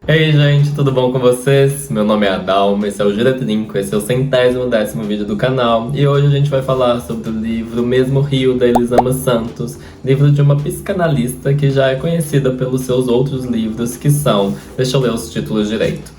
Ei, gente, tudo bom com vocês? Meu nome é Adalma, esse é o Giratrinco, esse é o 110º vídeo do canal. E hoje a gente vai falar sobre o livro Mesmo Rio, da Elisama Santos, livro de uma psicanalista que já é conhecida pelos seus outros livros, que são, deixa eu ler os títulos direito: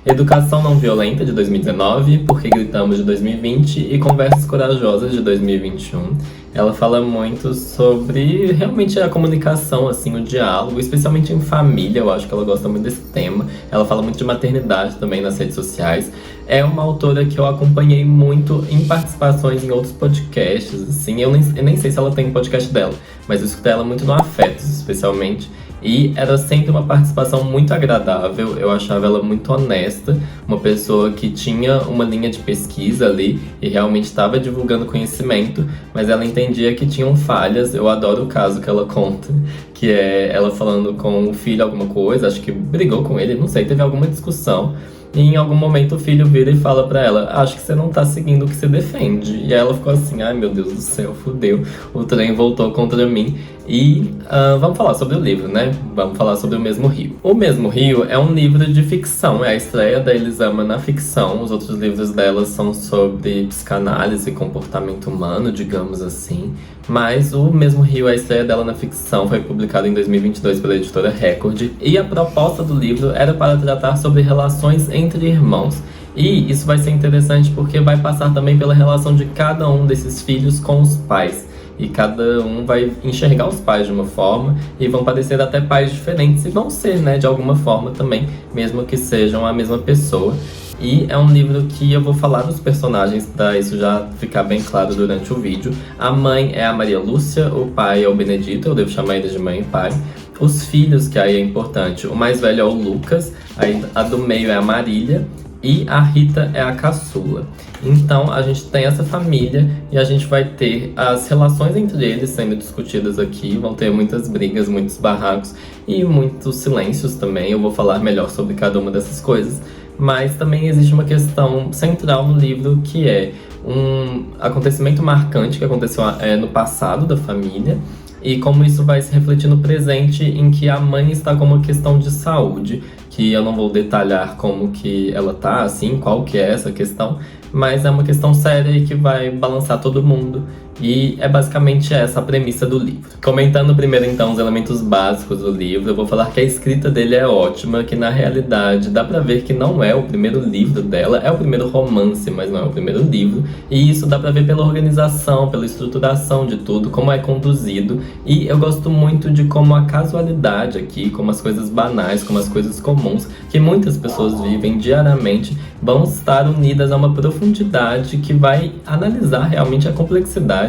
Educação Não Violenta, de 2019, Porque Gritamos, de 2020 e Conversas Corajosas, de 2021. Ela fala muito sobre realmente a comunicação, assim, o diálogo, especialmente em família. Eu acho que ela gosta muito desse tema. Ela fala muito de maternidade também nas redes sociais. É uma autora que eu acompanhei muito em participações em outros podcasts, assim. Eu nem sei se ela tem podcast dela, mas eu escutei ela muito no Afetos, especialmente. E era sempre uma participação muito agradável, eu achava ela muito honesta, uma pessoa que tinha uma linha de pesquisa ali e realmente estava divulgando conhecimento, mas ela entendia que tinham falhas. Eu adoro o caso que ela conta, que é ela falando com o filho alguma coisa, acho que brigou com ele, não sei, teve alguma discussão. E em algum momento o filho vira e fala pra ela: acho que você não tá seguindo o que você defende. E aí ela ficou assim: ai meu Deus do céu, fudeu, o trem voltou contra mim. E vamos falar sobre o livro, né? Vamos falar sobre O Mesmo Rio. O Mesmo Rio é um livro de ficção, é a estreia da Elisama na ficção. Os outros livros dela são sobre psicanálise e comportamento humano, digamos assim. Mas O Mesmo Rio, a estreia dela na ficção, foi publicado em 2022 pela editora Record. E a proposta do livro era para tratar sobre relações entre irmãos. E isso vai ser interessante porque vai passar também pela relação de cada um desses filhos com os pais. E cada um vai enxergar os pais de uma forma e vão parecer até pais diferentes. E vão ser, né, de alguma forma também, mesmo que sejam a mesma pessoa. E é um livro que eu vou falar dos personagens para isso já ficar bem claro durante o vídeo. A mãe é a Maria Lúcia, o pai é o Benedito, eu devo chamar eles de mãe e pai. Os filhos, que aí é importante, o mais velho é o Lucas, aí a do meio é a Marília e a Rita é a caçula. Então a gente tem essa família e a gente vai ter as relações entre eles sendo discutidas aqui. Vão ter muitas brigas, muitos barracos e muitos silêncios também. Eu vou falar melhor sobre cada uma dessas coisas. Mas também existe uma questão central no livro, que é um acontecimento marcante que aconteceu no passado da família, e como isso vai se refletir no presente, em que a mãe está com uma questão de saúde, que eu não vou detalhar como que ela tá, assim, qual que é essa questão, mas é uma questão séria e que vai balançar todo mundo. E é basicamente essa a premissa do livro. Comentando primeiro então os elementos básicos do livro, eu vou falar que a escrita dele é ótima, que na realidade dá pra ver que não é o primeiro livro dela, é o primeiro romance, mas não é o primeiro livro. E isso dá pra ver pela organização, pela estruturação de tudo, como é conduzido. E eu gosto muito de como a casualidade aqui, como as coisas banais, como as coisas comuns, que muitas pessoas vivem diariamente, vão estar unidas a uma profundidade que vai analisar realmente a complexidade,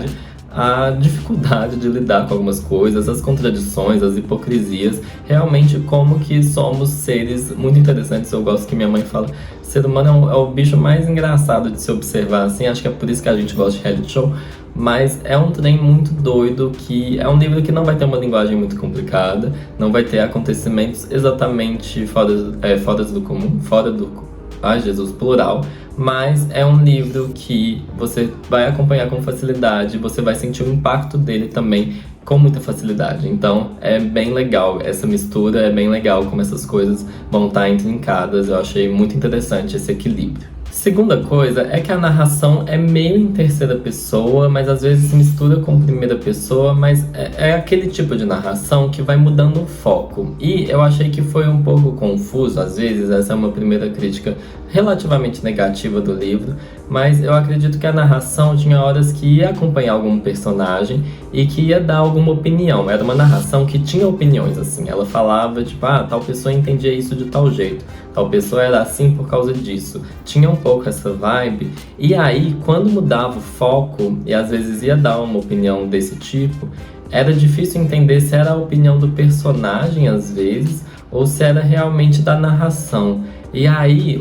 a dificuldade de lidar com algumas coisas, as contradições, as hipocrisias, realmente como que somos seres muito interessantes. Eu gosto que minha mãe fala: ser humano é o bicho mais engraçado de se observar, assim, acho que é por isso que a gente gosta de reality show. Mas é um trem muito doido, que é um livro que não vai ter uma linguagem muito complicada, não vai ter acontecimentos exatamente fora do comum, ai Jesus, plural. Mas é um livro que você vai acompanhar com facilidade, você vai sentir o impacto dele também com muita facilidade. Então é bem legal essa mistura, é bem legal como essas coisas vão estar intrincadas. Eu achei muito interessante esse equilíbrio. Segunda coisa é que a narração é meio em terceira pessoa, mas às vezes se mistura com primeira pessoa, mas é aquele tipo de narração que vai mudando o foco. E eu achei que foi um pouco confuso, às vezes, essa é uma primeira crítica relativamente negativa do livro, mas eu acredito que a narração tinha horas que ia acompanhar algum personagem e que ia dar alguma opinião. Era uma narração que tinha opiniões, assim, ela falava tipo: tal pessoa entendia isso de tal jeito, tal pessoa era assim por causa disso. Tinha um pouco essa vibe, e aí quando mudava o foco e às vezes ia dar uma opinião desse tipo, era difícil entender se era a opinião do personagem às vezes ou se era realmente da narração. E aí,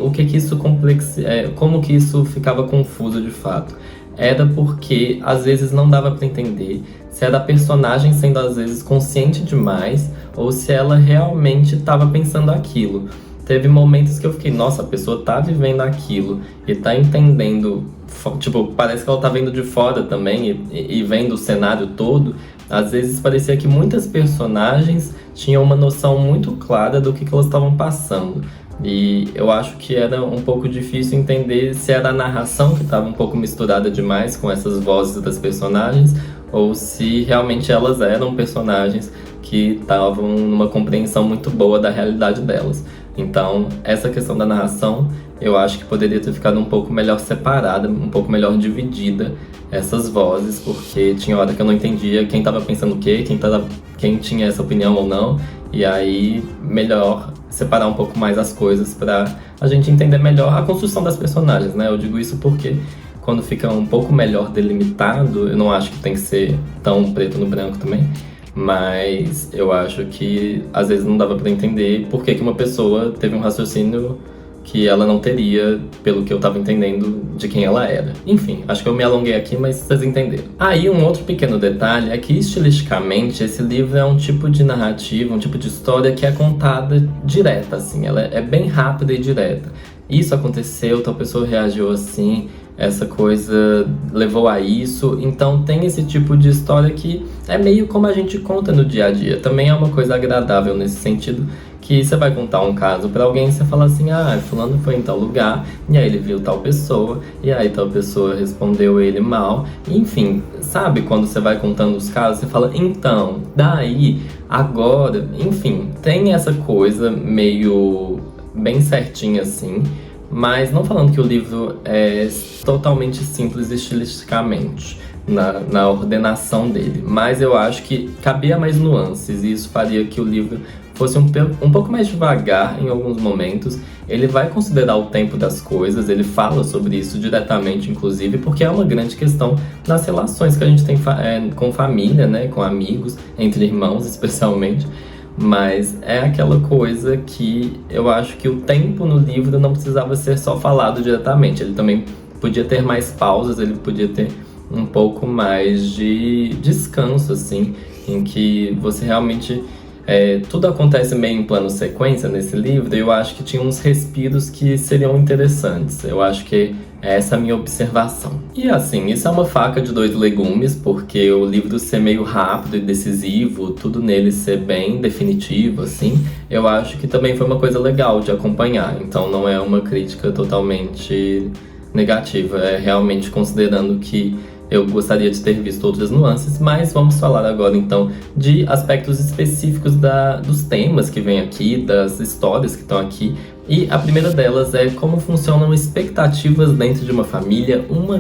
como que isso ficava confuso de fato? Era porque às vezes não dava para entender se era a personagem sendo às vezes consciente demais ou se ela realmente estava pensando aquilo. teve momentos que eu fiquei, nossa, a pessoa tá vivendo aquilo e tá entendendo, tipo, parece que ela tá vendo de fora também e vendo o cenário todo. Às vezes parecia que muitas personagens tinham uma noção muito clara do que elas estavam passando. E eu acho que era um pouco difícil entender se era a narração que estava um pouco misturada demais com essas vozes das personagens, ou se realmente elas eram personagens que estavam numa compreensão muito boa da realidade delas. Então, essa questão da narração, eu acho que poderia ter ficado um pouco melhor separada, um pouco melhor dividida essas vozes, porque tinha hora que eu não entendia quem estava pensando o quê, quem tinha essa opinião ou não, e aí melhor separar um pouco mais as coisas para a gente entender melhor a construção das personagens, né? Eu digo isso porque quando fica um pouco melhor delimitado, eu não acho que tem que ser tão preto no branco também, mas eu acho que às vezes não dava para entender por que uma pessoa teve um raciocínio que ela não teria, pelo que eu tava entendendo de quem ela era. Enfim, acho que eu me alonguei aqui, mas vocês entenderam. Aí, um outro pequeno detalhe é que, estilisticamente, esse livro é um tipo de narrativa, um tipo de história que é contada direta, assim. Ela é bem rápida e direta. Isso aconteceu, tal pessoa reagiu assim, essa coisa levou a isso. Então tem esse tipo de história que é meio como a gente conta no dia a dia. Também é uma coisa agradável nesse sentido, que você vai contar um caso pra alguém e você fala assim, fulano foi em tal lugar, e aí ele viu tal pessoa, e aí tal pessoa respondeu ele mal. Enfim, sabe quando você vai contando os casos, você fala, então, daí, agora, enfim, tem essa coisa meio bem certinha assim, mas não falando que o livro é totalmente simples estilisticamente na ordenação dele, mas eu acho que cabia mais nuances e isso faria que o livro fosse um pouco mais devagar em alguns momentos. Ele vai considerar o tempo das coisas, ele fala sobre isso diretamente, inclusive, porque é uma grande questão nas relações que a gente tem com família, né, com amigos, entre irmãos especialmente. Mas é aquela coisa que eu acho que o tempo no livro não precisava ser só falado diretamente. Ele também podia ter mais pausas, ele podia ter um pouco mais de descanso, assim, em que você realmente... tudo acontece meio em plano sequência nesse livro, e eu acho que tinha uns respiros que seriam interessantes. Eu acho que essa é a minha observação. E assim, isso é uma faca de dois legumes, porque o livro ser meio rápido e decisivo, tudo nele ser bem definitivo, assim, eu acho que também foi uma coisa legal de acompanhar. Então não é uma crítica totalmente negativa, é realmente considerando que eu gostaria de ter visto outras nuances, mas vamos falar agora então de aspectos específicos dos temas que vem aqui, das histórias que estão aqui. E a primeira delas é como funcionam expectativas dentro de uma família, uma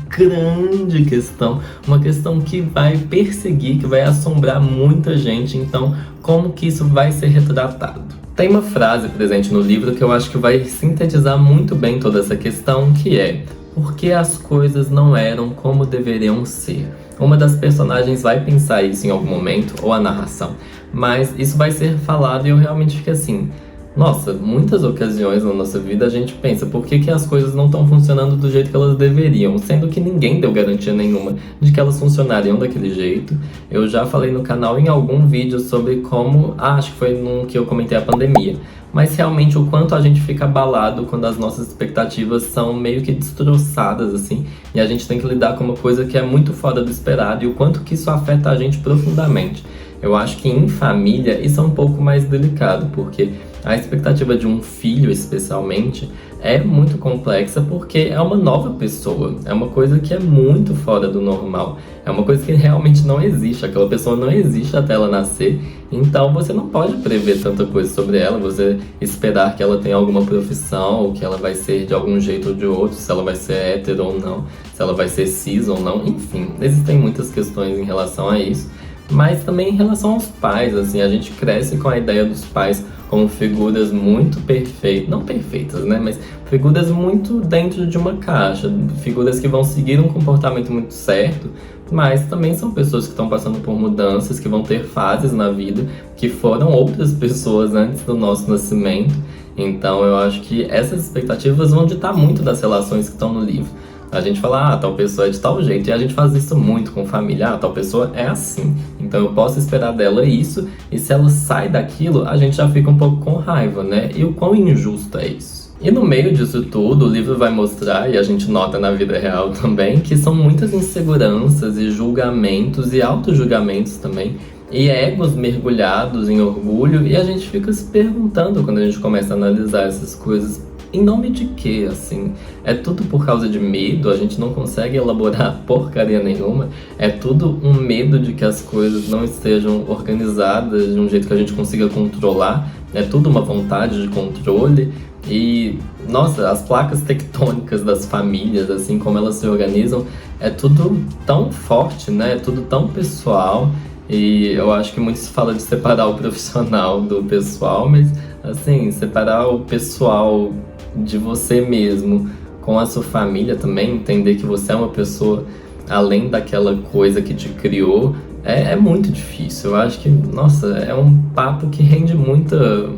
grande questão, uma questão que vai perseguir, que vai assombrar muita gente. Então, como que isso vai ser retratado? Tem uma frase presente no livro que eu acho que vai sintetizar muito bem toda essa questão, que é: porque as coisas não eram como deveriam ser. Uma das personagens vai pensar isso em algum momento, ou a narração, mas isso vai ser falado e eu realmente fico assim, nossa, muitas ocasiões na nossa vida a gente pensa, por que as coisas não estão funcionando do jeito que elas deveriam, sendo que ninguém deu garantia nenhuma de que elas funcionariam daquele jeito. Eu já falei no canal em algum vídeo sobre como, acho que foi num que eu comentei a pandemia, mas realmente o quanto a gente fica abalado quando as nossas expectativas são meio que destroçadas, assim, e a gente tem que lidar com uma coisa que é muito fora do esperado e o quanto que isso afeta a gente profundamente. Eu acho que em família isso é um pouco mais delicado, porque a expectativa de um filho, especialmente, é muito complexa porque é uma nova pessoa, é uma coisa que é muito fora do normal, é uma coisa que realmente não existe, aquela pessoa não existe até ela nascer, então você não pode prever tanta coisa sobre ela, você esperar que ela tenha alguma profissão, ou que ela vai ser de algum jeito ou de outro, se ela vai ser hétero ou não, se ela vai ser cis ou não, enfim, existem muitas questões em relação a isso. Mas também em relação aos pais, assim, a gente cresce com a ideia dos pais como figuras muito perfeitas, não perfeitas, né, mas figuras muito dentro de uma caixa, figuras que vão seguir um comportamento muito certo, mas também são pessoas que estão passando por mudanças, que vão ter fases na vida, que foram outras pessoas antes do nosso nascimento. Então eu acho que essas expectativas vão ditar muito das relações que estão no livro. A gente fala, tal pessoa é de tal jeito, e a gente faz isso muito com família, tal pessoa é assim, então eu posso esperar dela isso, e se ela sai daquilo, a gente já fica um pouco com raiva, né? E o quão injusto é isso? E no meio disso tudo, o livro vai mostrar, e a gente nota na vida real também, que são muitas inseguranças e julgamentos e auto-julgamentos também, e egos mergulhados em orgulho, e a gente fica se perguntando quando a gente começa a analisar essas coisas. Em nome de quê, assim? É tudo por causa de medo? A gente não consegue elaborar porcaria nenhuma? É tudo um medo de que as coisas não estejam organizadas de um jeito que a gente consiga controlar? É tudo uma vontade de controle? E, nossa, as placas tectônicas das famílias, assim, como elas se organizam, é tudo tão forte, né? É tudo tão pessoal. E eu acho que muito se fala de separar o profissional do pessoal, mas, assim, separar o pessoal de você mesmo com a sua família também, entender que você é uma pessoa além daquela coisa que te criou, é muito difícil. Eu acho que, nossa, é um papo que rende muita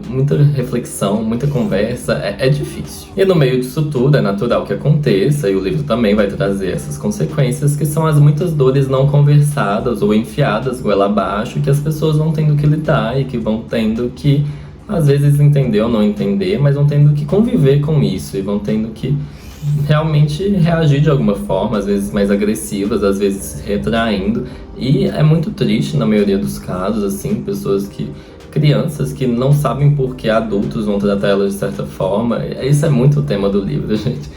reflexão, muita conversa, é difícil. E no meio disso tudo, é natural que aconteça, e o livro também vai trazer essas consequências, que são as muitas dores não conversadas ou enfiadas goela abaixo, que as pessoas vão tendo que lidar e que vão tendo que, às vezes, entender ou não entender, mas vão tendo que conviver com isso e vão tendo que realmente reagir de alguma forma, às vezes mais agressivas, às vezes se retraindo. E é muito triste na maioria dos casos, assim, crianças que não sabem por que adultos vão tratar elas de certa forma. Isso é muito o tema do livro, gente.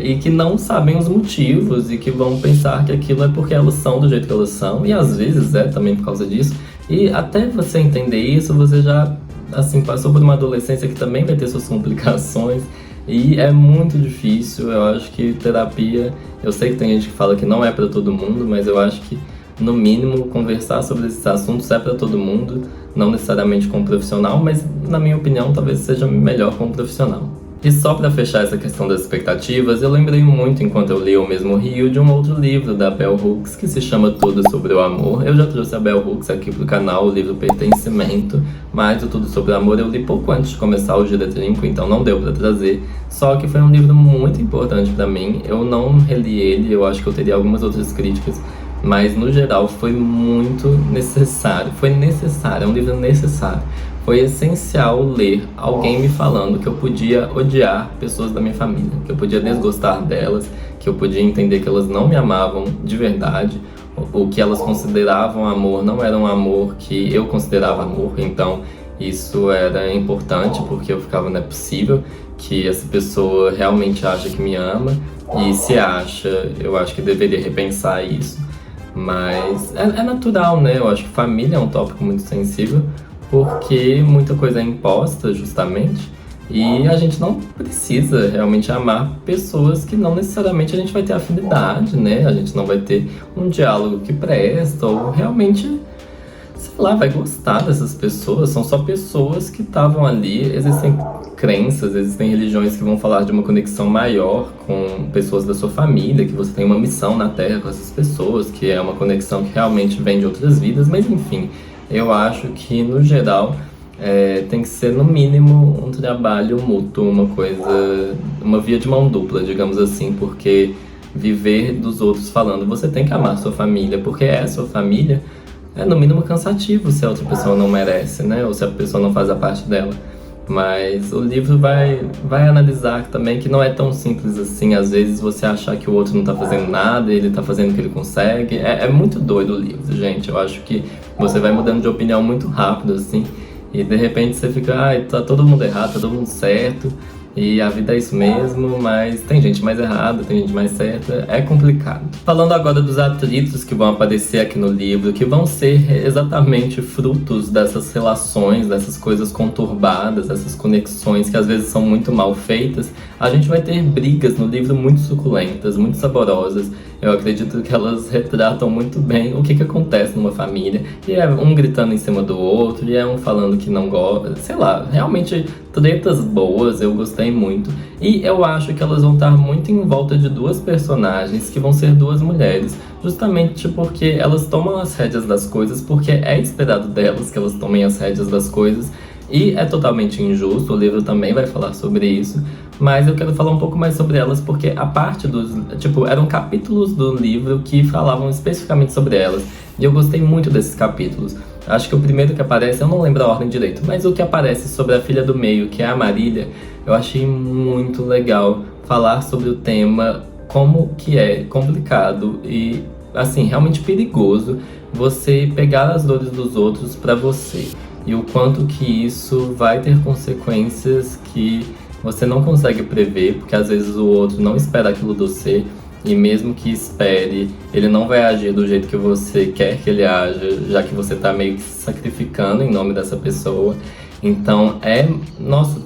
E que não sabem os motivos e que vão pensar que aquilo é porque elas são do jeito que elas são, e às vezes é também por causa disso. E até você entender isso, você já, assim, passou por uma adolescência que também vai ter suas complicações. E é muito difícil. Eu acho que terapia, eu sei que tem gente que fala que não é pra todo mundo, mas eu acho que, no mínimo, conversar sobre esses assuntos é pra todo mundo, não necessariamente com um profissional, mas, na minha opinião, talvez seja melhor com um profissional. E só pra fechar essa questão das expectativas, eu lembrei muito, enquanto eu li O Mesmo Rio, de um outro livro da Bell Hooks, que se chama Tudo Sobre o Amor. Eu já trouxe a Bell Hooks aqui pro canal, o livro Pertencimento, mas o Tudo Sobre o Amor eu li pouco antes de começar o Gira Trinco, então não deu pra trazer. Só que foi um livro muito importante pra mim. Eu não reli ele, eu acho que eu teria algumas outras críticas, mas no geral foi muito necessário. É um livro necessário. Foi essencial ler alguém me falando que eu podia odiar pessoas da minha família, que eu podia desgostar delas, que eu podia entender que elas não me amavam de verdade, o que elas consideravam amor não era um amor que eu considerava amor. Então isso era importante, porque eu ficava, não é possível que essa pessoa realmente acha que me ama, e se acha, eu acho que deveria repensar isso. Mas é natural, né? Eu acho que família é um tópico muito sensível, porque muita coisa é imposta, justamente, e a gente não precisa realmente amar pessoas que não necessariamente a gente vai ter afinidade, né? A gente não vai ter um diálogo que presta, ou realmente, sei lá, vai gostar dessas pessoas. São só pessoas que estavam ali. Existem crenças, existem religiões que vão falar de uma conexão maior com pessoas da sua família, que você tem uma missão na Terra com essas pessoas, que é uma conexão que realmente vem de outras vidas, mas enfim. Eu acho que, no geral, tem que ser, no mínimo, um trabalho mútuo, uma via de mão dupla, digamos assim, porque viver dos outros falando, você tem que amar sua família, porque é a sua família, é no mínimo cansativo se a outra pessoa não merece, né? Ou se a pessoa não faz a parte dela. Mas o livro vai analisar também que não é tão simples assim. Às vezes você achar que o outro não tá fazendo nada, ele tá fazendo o que ele consegue. É muito doido o livro, gente. Eu acho que você vai mudando de opinião muito rápido, assim. E de repente você fica, tá todo mundo errado, tá todo mundo certo. E a vida é isso mesmo, mas tem gente mais errada, tem gente mais certa, é complicado. Falando agora dos atritos que vão aparecer aqui no livro, que vão ser exatamente frutos dessas relações, dessas coisas conturbadas, dessas conexões que às vezes são muito mal feitas, a gente vai ter brigas no livro muito suculentas, muito saborosas. Eu acredito que elas retratam muito bem o que acontece numa família. E é um gritando em cima do outro, e é um falando que não gosta, sei lá, realmente tretas boas, eu gostei muito. E eu acho que elas vão estar muito em volta de duas personagens, que vão ser duas mulheres, justamente porque elas tomam as rédeas das coisas, porque é esperado delas que elas tomem as rédeas das coisas. E é totalmente injusto, o livro também vai falar sobre isso, mas eu quero falar um pouco mais sobre elas porque a parte dos... Tipo, eram capítulos do livro que falavam especificamente sobre elas. E eu gostei muito desses capítulos. Acho que o primeiro que aparece, eu não lembro a ordem direito, mas o que aparece sobre a filha do meio, que é a Marília, eu achei muito legal falar sobre o tema, como que é complicado e, assim, realmente perigoso você pegar as dores dos outros pra você. E o quanto que isso vai ter consequências que você não consegue prever, porque às vezes o outro não espera aquilo de você, e mesmo que espere, ele não vai agir do jeito que você quer que ele haja, já que você tá meio que se sacrificando em nome dessa pessoa. Então nossa,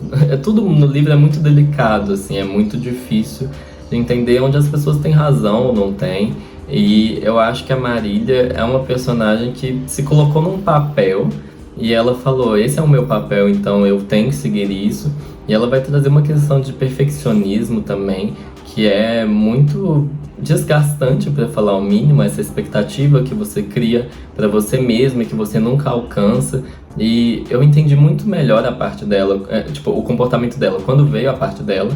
tudo no livro é muito delicado, assim, é muito difícil de entender onde as pessoas têm razão ou não têm. E eu acho que a Marília é uma personagem que se colocou num papel e ela falou, esse é o meu papel, então eu tenho que seguir isso. E ela vai trazer uma questão de perfeccionismo também, que é muito desgastante, para falar o mínimo, essa expectativa que você cria para você mesmo e que você nunca alcança. E eu entendi muito melhor a parte dela, tipo, o comportamento dela quando veio a parte dela,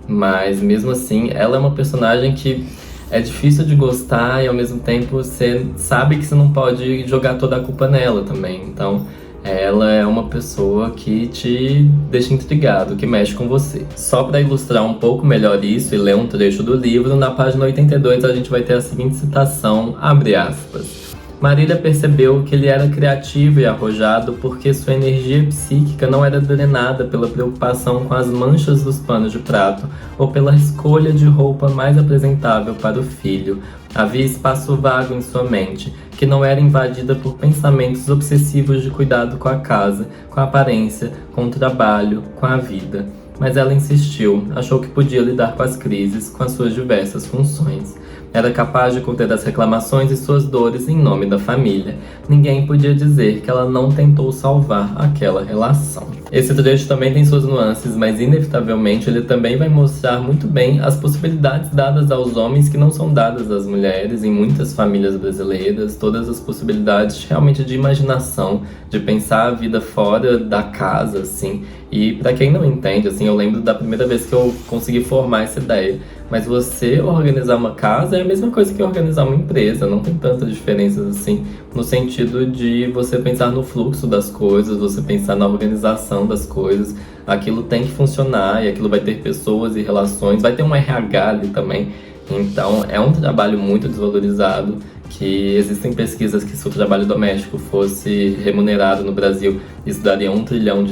mas mesmo assim, ela é uma personagem que é difícil de gostar e ao mesmo tempo você sabe que você não pode jogar toda a culpa nela também. Então, ela é uma pessoa que te deixa intrigado, que mexe com você. Só para ilustrar um pouco melhor isso e ler um trecho do livro, na página 82 a gente vai ter a seguinte citação, abre aspas. Marília percebeu que ele era criativo e arrojado porque sua energia psíquica não era drenada pela preocupação com as manchas dos panos de prato ou pela escolha de roupa mais apresentável para o filho. Havia espaço vago em sua mente, que não era invadida por pensamentos obsessivos de cuidado com a casa, com a aparência, com o trabalho, com a vida. Mas ela insistiu, achou que podia lidar com as crises, com as suas diversas funções. Era capaz de conter as reclamações e suas dores em nome da família. Ninguém podia dizer que ela não tentou salvar aquela relação. Esse trecho também tem suas nuances, mas inevitavelmente ele também vai mostrar muito bem as possibilidades dadas aos homens que não são dadas às mulheres em muitas famílias brasileiras, todas as possibilidades realmente de imaginação, de pensar a vida fora da casa, assim. E pra quem não entende, assim, eu lembro da primeira vez que eu consegui formar essa ideia. Mas você organizar uma casa é a mesma coisa que organizar uma empresa, não tem tantas diferenças assim, no sentido de você pensar no fluxo das coisas, você pensar na organização das coisas, aquilo tem que funcionar e aquilo vai ter pessoas e relações, vai ter um RH ali também. Então é um trabalho muito desvalorizado, que existem pesquisas que se o trabalho doméstico fosse remunerado no Brasil, isso daria R$1 trilhão,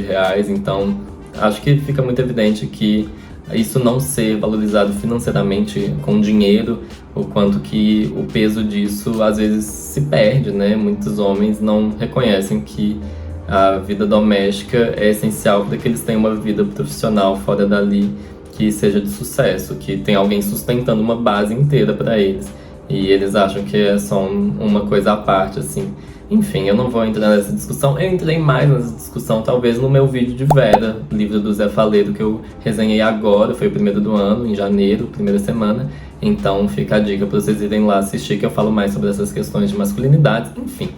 então acho que fica muito evidente que isso não ser valorizado financeiramente com dinheiro, o quanto que o peso disso às vezes se perde, né? Muitos homens não reconhecem que a vida doméstica é essencial para que eles tenham uma vida profissional fora dali que seja de sucesso, que tem alguém sustentando uma base inteira para eles. E eles acham que é só uma coisa à parte, assim. Enfim, eu não vou entrar nessa discussão. Eu entrei mais nessa discussão, talvez, no meu vídeo de Vera, livro do Zé Faleiro, que eu resenhei agora, foi o primeiro do ano, em janeiro, primeira semana. Então fica a dica para vocês irem lá assistir, que eu falo mais sobre essas questões de masculinidade. Enfim,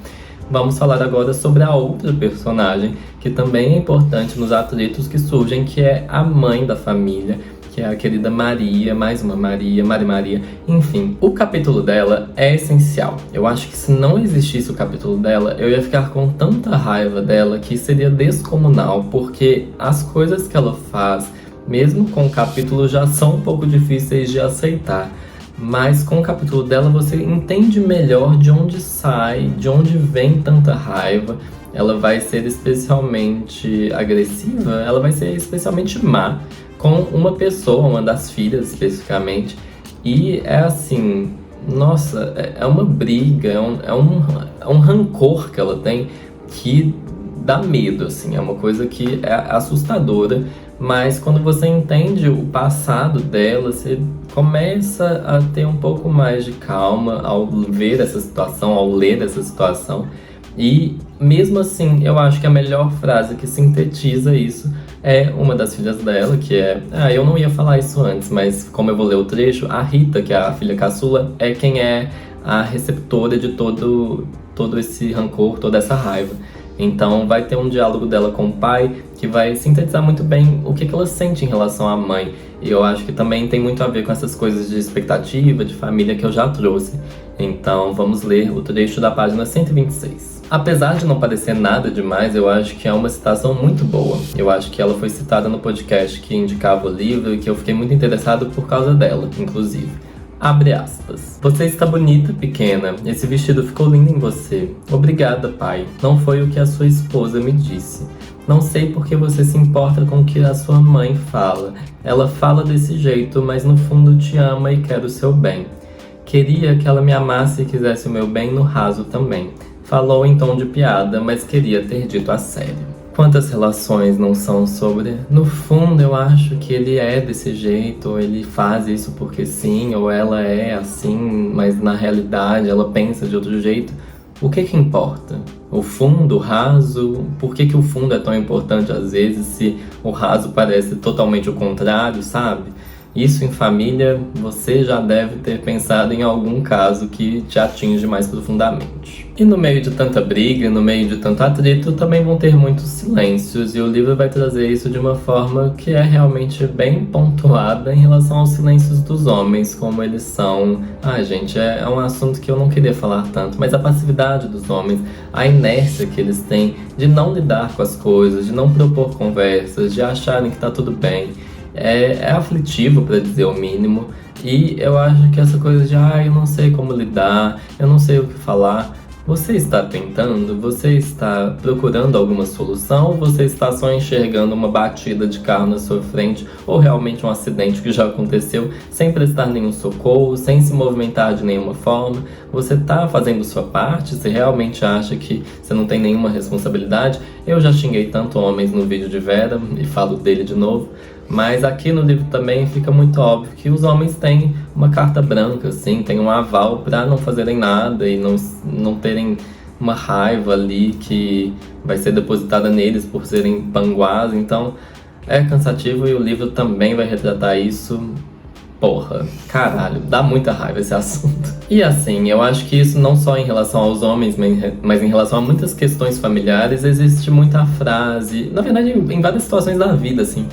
vamos falar agora sobre a outra personagem, que também é importante nos atritos que surgem, que é a mãe da família, que é a querida Maria, mais uma Maria, Maria. Enfim, o capítulo dela é essencial. Eu acho que se não existisse o capítulo dela, eu ia ficar com tanta raiva dela que seria descomunal, porque as coisas que ela faz, mesmo com o capítulo, já são um pouco difíceis de aceitar. Mas com o capítulo dela você entende melhor de onde sai, de onde vem tanta raiva. Ela vai ser especialmente agressiva, ela vai ser especialmente má com uma pessoa, uma das filhas especificamente. E é assim, nossa, é uma briga, é um rancor que ela tem que dá medo, assim, é uma coisa que é assustadora. Mas quando você entende o passado dela, você começa a ter um pouco mais de calma ao ver essa situação, ao ler essa situação. E mesmo assim, eu acho que a melhor frase que sintetiza isso é uma das filhas dela, que é... eu não ia falar isso antes, mas como eu vou ler o trecho, a Rita, que é a filha caçula, é quem é a receptora de todo esse rancor, toda essa raiva. Então vai ter um diálogo dela com o pai que vai sintetizar muito bem o que ela sente em relação à mãe. E eu acho que também tem muito a ver com essas coisas de expectativa, de família que eu já trouxe. Então vamos ler o trecho da página 126. Apesar de não parecer nada demais, eu acho que é uma citação muito boa. Eu acho que ela foi citada no podcast que indicava o livro e que eu fiquei muito interessado por causa dela, inclusive. Abre aspas. Você está bonita, pequena. Esse vestido ficou lindo em você. Obrigada, pai. Não foi o que a sua esposa me disse. Não sei por que você se importa com o que a sua mãe fala. Ela fala desse jeito, mas no fundo te ama e quer o seu bem. Queria que ela me amasse e quisesse o meu bem no raso também. Falou em tom de piada, mas queria ter dito a sério. Quantas relações não são sobre... No fundo, eu acho que ele é desse jeito, ou ele faz isso porque sim, ou ela é assim, mas na realidade ela pensa de outro jeito. O que importa? O fundo, o raso? Por que o fundo é tão importante às vezes se o raso parece totalmente o contrário, sabe? Isso em família, você já deve ter pensado em algum caso que te atinge mais profundamente. E no meio de tanta briga, no meio de tanto atrito, também vão ter muitos silêncios, e o livro vai trazer isso de uma forma que é realmente bem pontuada em relação aos silêncios dos homens, como eles são. Ai, gente, é um assunto que eu não queria falar tanto, mas a passividade dos homens, a inércia que eles têm de não lidar com as coisas, de não propor conversas, de acharem que tá tudo bem. É aflitivo, para dizer o mínimo, e eu acho que essa coisa de eu não sei como lidar, eu não sei o que falar. Você está tentando? Você está procurando alguma solução? Ou você está só enxergando uma batida de carro na sua frente ou realmente um acidente que já aconteceu sem prestar nenhum socorro, sem se movimentar de nenhuma forma? Você está fazendo sua parte? Você realmente acha que você não tem nenhuma responsabilidade? Eu já xinguei tanto homens no vídeo de Vera e falo dele de novo. Mas aqui no livro também fica muito óbvio que os homens têm uma carta branca, assim, tem um aval para não fazerem nada e não terem uma raiva ali que vai ser depositada neles por serem panguás. Então é cansativo e o livro também vai retratar isso. Porra, caralho, dá muita raiva esse assunto. E assim, eu acho que isso não só em relação aos homens, mas em relação a muitas questões familiares, existe muita frase, na verdade em várias situações da vida, assim,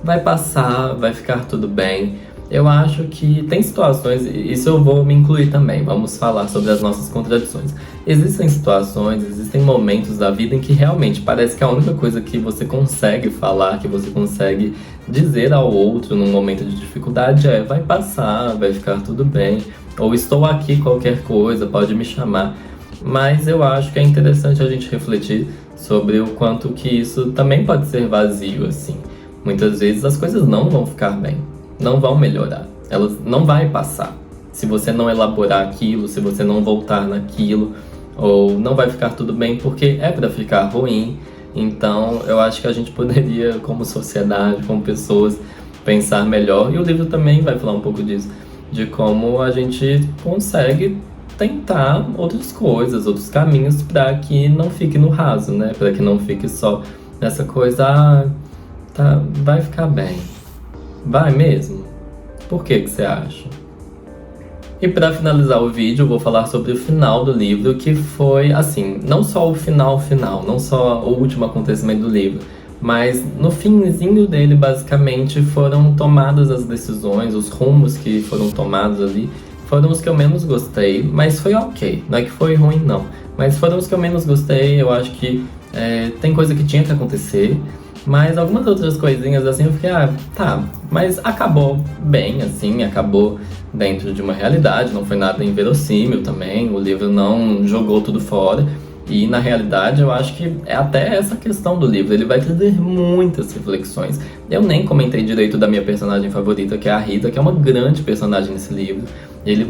vai passar, vai ficar tudo bem. Eu acho que tem situações, isso eu vou me incluir também, vamos falar sobre as nossas contradições. Existem situações, existem momentos da vida em que realmente parece que a única coisa que você consegue falar, que você consegue dizer ao outro num momento de dificuldade é: vai passar, vai ficar tudo bem, ou estou aqui, qualquer coisa, pode me chamar. Mas eu acho que é interessante a gente refletir sobre o quanto que isso também pode ser vazio, assim. Muitas vezes as coisas não vão ficar bem, não vão melhorar, elas não vai passar. Se você não elaborar aquilo, se você não voltar naquilo, ou não vai ficar tudo bem porque é para ficar ruim. Então eu acho que a gente poderia, como sociedade, como pessoas, pensar melhor. E o livro também vai falar um pouco disso, de como a gente consegue tentar outras coisas, outros caminhos para que não fique no raso, né? Para que não fique só nessa coisa, tá, vai ficar bem. Vai mesmo? Por que você acha? E para finalizar o vídeo, eu vou falar sobre o final do livro, que foi, assim, não só o final, não só o último acontecimento do livro, mas no finzinho dele, basicamente, foram tomadas as decisões, os rumos que foram tomados ali, foram os que eu menos gostei, mas foi ok, não é que foi ruim não, mas foram os que eu menos gostei. Eu acho que tem coisa que tinha que acontecer, mas algumas outras coisinhas assim eu fiquei, tá, mas acabou bem, assim, acabou dentro de uma realidade, não foi nada inverossímil também, o livro não jogou tudo fora. E na realidade eu acho que é até essa questão do livro, ele vai trazer muitas reflexões. Eu nem comentei direito da minha personagem favorita, que é a Rita, que é uma grande personagem nesse livro. Ele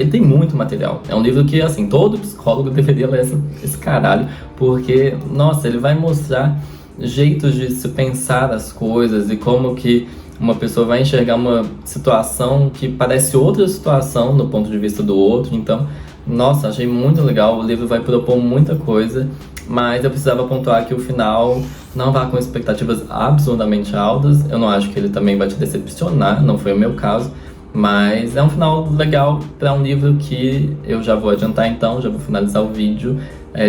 tem muito material. É um livro que, assim, todo psicólogo deveria ler esse caralho, porque, nossa, ele vai mostrar jeitos de se pensar as coisas e como que uma pessoa vai enxergar uma situação que parece outra situação no ponto de vista do outro. Então, nossa, achei muito legal. O livro vai propor muita coisa, mas eu precisava pontuar que o final não vá com expectativas absurdamente altas. Eu não acho que ele também vai te decepcionar, não foi o meu caso, mas é um final legal para um livro que eu já vou adiantar, então já vou finalizar o vídeo.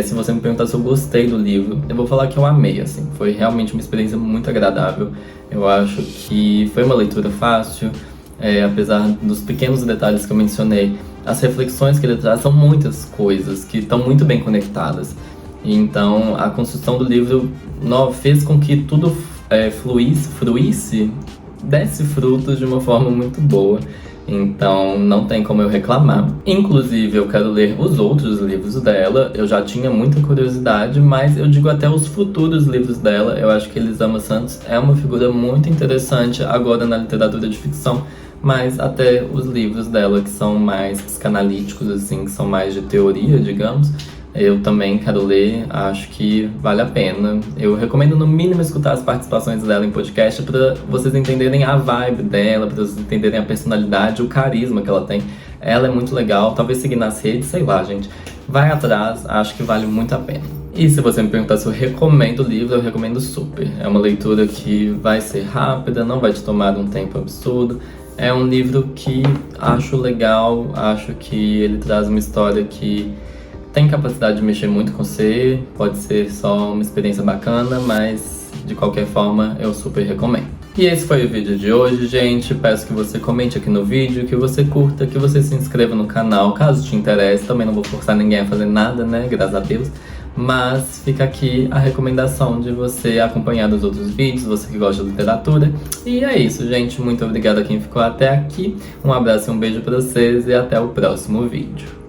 Se você me perguntar se eu gostei do livro, eu vou falar que eu amei, assim. Foi realmente uma experiência muito agradável. Eu acho que foi uma leitura fácil, apesar dos pequenos detalhes que eu mencionei. As reflexões que ele traz são muitas coisas que estão muito bem conectadas. E então, a construção do livro fez com que tudo fluísse, desse frutos de uma forma muito boa. Então não tem como eu reclamar. Inclusive eu quero ler os outros livros dela. Eu já tinha muita curiosidade, mas eu digo até os futuros livros dela. Eu acho que Elisama Santos é uma figura muito interessante agora na literatura de ficção, mas até os livros dela que são mais psicanalíticos, assim, que são mais de teoria, digamos, eu também quero ler, acho que vale a pena. Eu recomendo no mínimo escutar as participações dela em podcast para vocês entenderem a vibe dela, para vocês entenderem a personalidade, o carisma que ela tem. Ela é muito legal, talvez seguir nas redes, sei lá, gente. Vai atrás, acho que vale muito a pena. E se você me perguntar se eu recomendo o livro, eu recomendo super. É uma leitura que vai ser rápida, não vai te tomar um tempo absurdo. É um livro que acho legal, acho que ele traz uma história que tem capacidade de mexer muito com você, pode ser só uma experiência bacana, mas de qualquer forma eu super recomendo. E esse foi o vídeo de hoje, gente. Peço que você comente aqui no vídeo, que você curta, que você se inscreva no canal, caso te interesse. Também não vou forçar ninguém a fazer nada, né? Graças a Deus. Mas fica aqui a recomendação de você acompanhar os outros vídeos, você que gosta de literatura. E é isso, gente. Muito obrigado a quem ficou até aqui. Um abraço e um beijo pra vocês e até o próximo vídeo.